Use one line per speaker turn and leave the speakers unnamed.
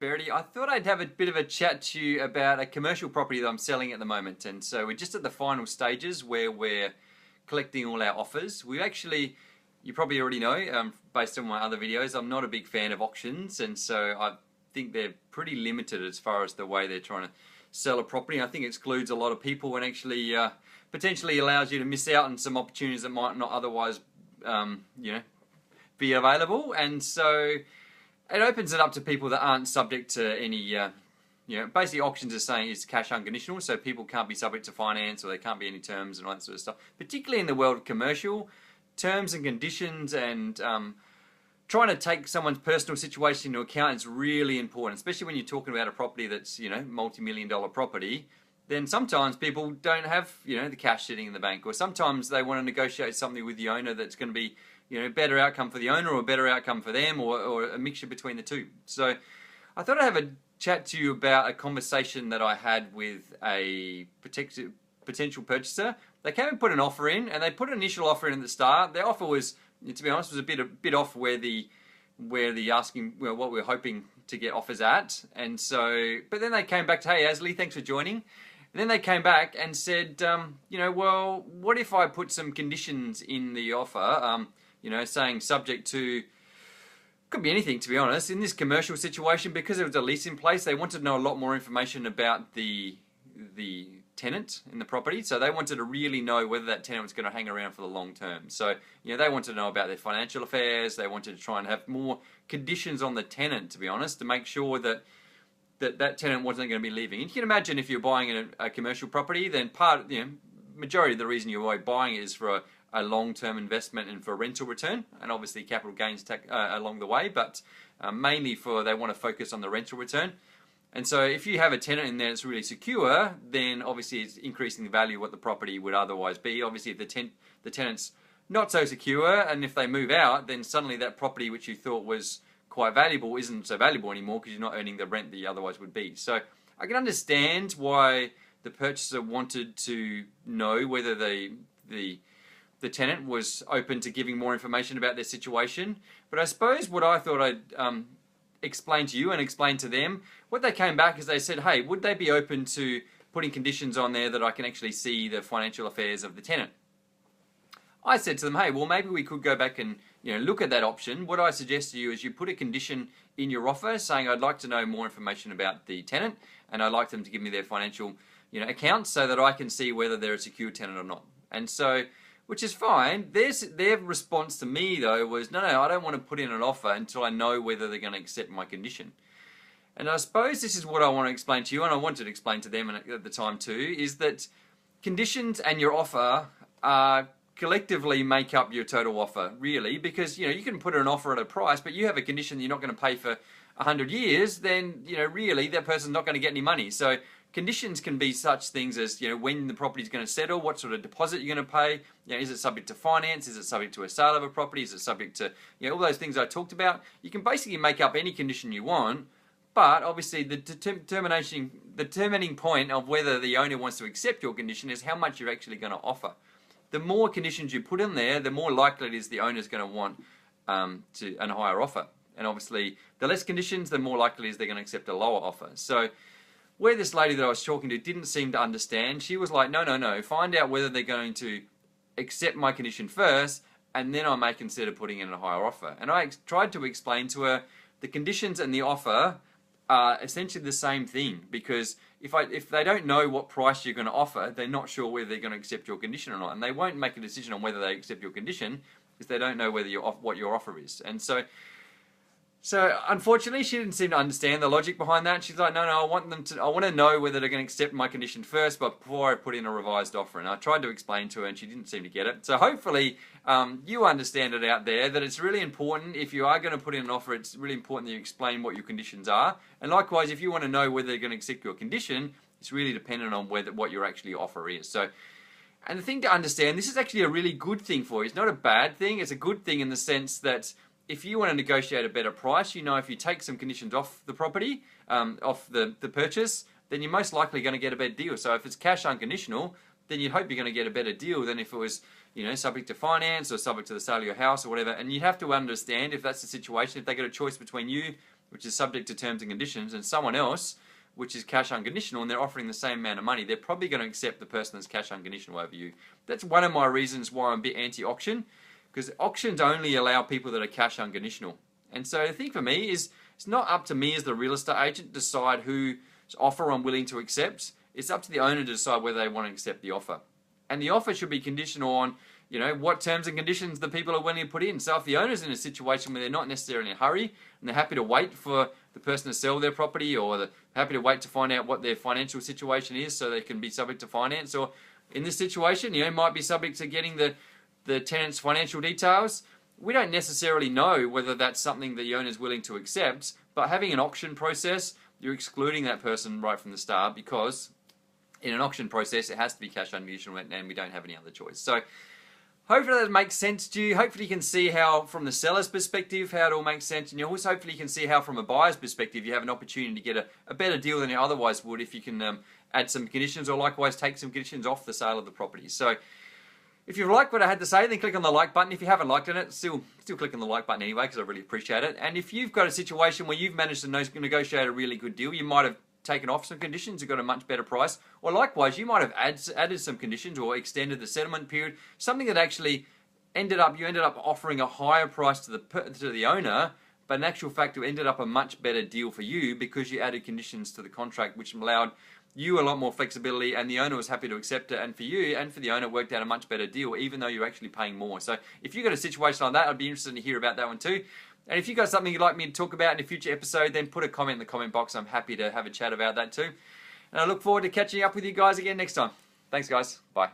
Verity, I thought I'd have a bit of a chat to you about a commercial property that I'm selling at the moment. And so we're just at the final stages where we're collecting all our offers. We actually, you probably already know, based on my other videos, I'm not a big fan of auctions. And so I think they're pretty limited as far as the way they're trying to sell a property. I think it excludes a lot of people and actually potentially allows you to miss out on some opportunities that might not otherwise, be available. And so it opens it up to people that aren't subject to any, basically auctions are saying it's cash unconditional, so people can't be subject to finance or there can't be any terms and all that sort of stuff. Particularly in the world of commercial, terms and conditions and trying to take someone's personal situation into account is really important, especially when you're talking about a property that's, multi-million-dollar property. Then sometimes people don't have, the cash sitting in the bank, or sometimes they want to negotiate something with the owner that's going to be better outcome for the owner or better outcome for them or a mixture between the two. So I thought I'd have a chat to you about a conversation that I had with a potential purchaser. They came and put an offer in, and they put an initial offer in at the start. Their offer was, to be honest, was a bit off where the asking, what we were hoping to get offers at. And so, but then they came back to, hey, Asley, thanks for joining. And then they came back and said, well, what if I put some conditions in the offer, saying subject to, could be anything to be honest. In this commercial situation, because there was a lease in place, they wanted to know a lot more information about the tenant in the property. So they wanted to really know whether that tenant was going to hang around for the long term. So, they wanted to know about their financial affairs. They wanted to try and have more conditions on the tenant, to be honest, to make sure that tenant wasn't going to be leaving. And you can imagine if you're buying a commercial property, then majority of the reason you're buying it is for a long-term investment and for rental return, and obviously capital gains along the way, but mainly they want to focus on the rental return. And so if you have a tenant in there that's really secure, then obviously it's increasing the value of what the property would otherwise be. Obviously if the tenant's not so secure, and if they move out, then suddenly that property which you thought was quite valuable isn't so valuable anymore because you're not earning the rent that you otherwise would be. So I can understand why the purchaser wanted to know whether the tenant was open to giving more information about their situation. But I suppose what I thought I'd explain to you and explain to them, what they came back is they said, hey, would they be open to putting conditions on there that I can actually see the financial affairs of the tenant? I said to them, hey, well, maybe we could go back and look at that option. What I suggest to you is you put a condition in your offer saying I'd like to know more information about the tenant and I'd like them to give me their financial accounts so that I can see whether they're a secure tenant or not. And so, which is fine. Their response to me, though, was, no, I don't want to put in an offer until I know whether they're going to accept my condition. And I suppose this is what I want to explain to you, and I wanted to explain to them at the time too, is that conditions and your offer collectively make up your total offer, really, because you can put an offer at a price, but you have a condition you're not going to pay for 100 years, then really that person's not going to get any money. So conditions can be such things as when the property is going to settle, what sort of deposit you're going to pay, is it subject to finance, is it subject to a sale of a property, is it subject to all those things I talked about. You can basically make up any condition you want, but obviously the determining point of whether the owner wants to accept your condition is how much you're actually going to offer. The more conditions you put in there, the more likely it is the owner's going to want a higher offer. And obviously, the less conditions, the more likely it is they're going to accept a lower offer. So where this lady that I was talking to didn't seem to understand, she was like, no, find out whether they're going to accept my condition first, and then I may consider putting in a higher offer. And I tried to explain to her the conditions and the offer are essentially the same thing, because if they don't know what price you're going to offer, they're not sure whether they're going to accept your condition or not, and they won't make a decision on whether they accept your condition because they don't know whether what your offer is. And so unfortunately, she didn't seem to understand the logic behind that. She's like, no, I want to know whether they're going to accept my condition first before I put in a revised offer. And I tried to explain to her, and she didn't seem to get it. So hopefully, you understand it out there, that it's really important, if you are going to put in an offer, it's really important that you explain what your conditions are. And likewise, if you want to know whether they're going to accept your condition, it's really dependent on what your actually offer is. So, and the thing to understand, this is actually a really good thing for you. It's not a bad thing. It's a good thing in the sense that if you want to negotiate a better price, if you take some conditions off the property, off the purchase, then you're most likely going to get a better deal. So if it's cash unconditional, then you'd hope you're going to get a better deal than if it was, subject to finance or subject to the sale of your house or whatever. And you have to understand, if that's the situation, if they get a choice between you which is subject to terms and conditions, and someone else, which is cash unconditional, and they're offering the same amount of money, they're probably going to accept the person that's cash unconditional over you. That's one of my reasons why I'm a bit anti-auction, because auctions only allow people that are cash unconditional. And so the thing for me is, it's not up to me as the real estate agent to decide whose offer I'm willing to accept. It's up to the owner to decide whether they want to accept the offer. And the offer should be conditional on, what terms and conditions the people are willing to put in. So if the owner's in a situation where they're not necessarily in a hurry and they're happy to wait for the person to sell their property, or they're happy to wait to find out what their financial situation is so they can be subject to finance, or in this situation, might be subject to getting the tenant's financial details. We don't necessarily know whether that's something the owner's willing to accept, but having an auction process, you're excluding that person right from the start, because in an auction process, it has to be cash unconditional, and we don't have any other choice. So hopefully that makes sense to you. Hopefully you can see how, from the seller's perspective, how it all makes sense. And also hopefully you can see how, from a buyer's perspective, you have an opportunity to get a better deal than you otherwise would if you can add some conditions, or likewise take some conditions off the sale of the property. So if you've liked what I had to say, then click on the like button. If you haven't liked it, still click on the like button anyway, because I really appreciate it. And if you've got a situation where you've managed to negotiate a really good deal, you might have taken off some conditions and got a much better price, or likewise you might have added some conditions or extended the settlement period, something that actually you ended up offering a higher price to the owner, but in actual fact it ended up a much better deal for you because you added conditions to the contract which allowed you a lot more flexibility, and the owner was happy to accept it, and for you and for the owner it worked out a much better deal, even though you're actually paying more. So if you've got a situation like that, I'd be interested to hear about that one too. And if you've got something you'd like me to talk about in a future episode, then put a comment in the comment box. I'm happy to have a chat about that too. And I look forward to catching up with you guys again next time. Thanks guys. Bye.